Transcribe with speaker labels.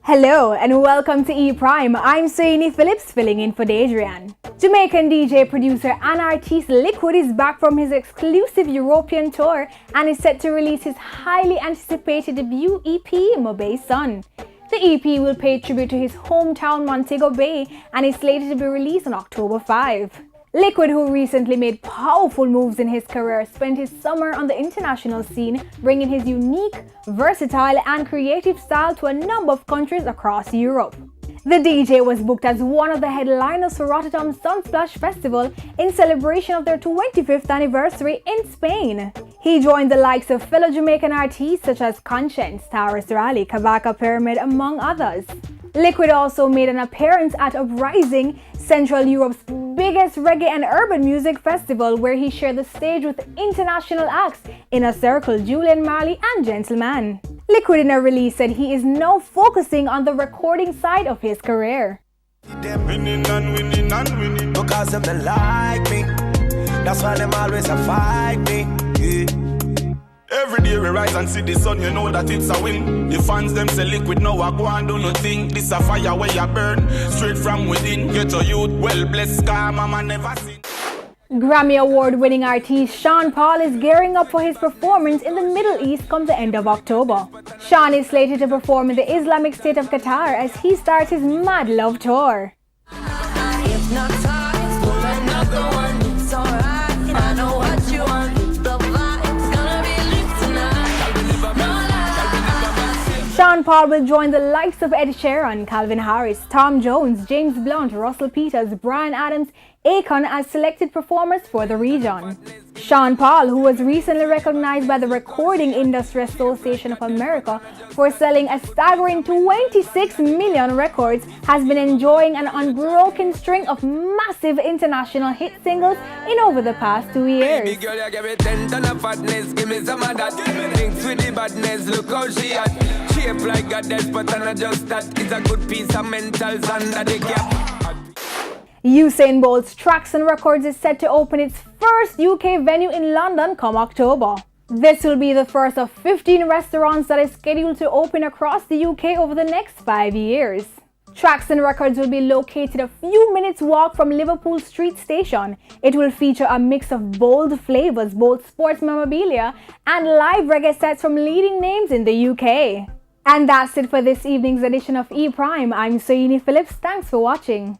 Speaker 1: Hello and welcome to E Prime. I'm Soini Phillips filling in for Adrian. Jamaican DJ, producer and artist Liquid is back from his exclusive European tour and is set to release his highly anticipated debut EP, Mobay Sun. The EP will pay tribute to his hometown Montego Bay and is slated to be released on October 5. Liquid, who recently made powerful moves in his career, spent his summer on the international scene, bringing his unique, versatile and creative style to a number of countries across Europe. The DJ was booked as one of the headliners for Rotterdam Sunsplash Festival in celebration of their 25th anniversary in Spain. He joined the likes of fellow Jamaican artists such as Conscience, Tarrus Riley, Kabaka Pyramid, among others. Liquid also made an appearance at Uprising, Central Europe's biggest reggae and urban music festival, where he shared the stage with international acts Inner Circle, Julian Marley and Gentleman. Liquid in a release said he is now focusing on the recording side of his career.
Speaker 2: Them winning because them they like me. That's why them always a fight me. Yeah. Every day we rise and see the sun, you know that it's a win. The fans them say Liquid now I go and do nothing. This a fire where you burn straight from within. Get a youth well blessed, car mama never seen.
Speaker 1: Grammy Award-winning artist Sean Paul is gearing up for his performance in the Middle East come the end of October. Sean is slated to perform in the Islamic State of Qatar as he starts his Mad Love Tour. Sean Paul will join the likes of Ed Sheeran, Calvin Harris, Tom Jones, James Blunt, Russell Peters, Bryan Adams, Akon as selected performers for the region. Sean Paul, who was recently recognized by the Recording Industry Association of America for selling a staggering 26 million records, has been enjoying an unbroken string of massive international hit singles in over the past 2 years.
Speaker 3: Baby girl, you give me 10 ton of fatness, give me some of that. Thinks with the badness, look how she at. Shape like a death, but not just that. It's a good piece of mentals under the cap.
Speaker 1: Usain Bolt's Traxson Records is set to open its first UK venue in London come October. This will be the first of 15 restaurants that is scheduled to open across the UK over the next 5 years. Traxson Records will be located a few minutes walk from Liverpool Street Station. It will feature a mix of bold flavors, both sports memorabilia and live reggae sets from leading names in the UK. And that's it for this evening's edition of E Prime. I'm Soini Phillips. Thanks for watching.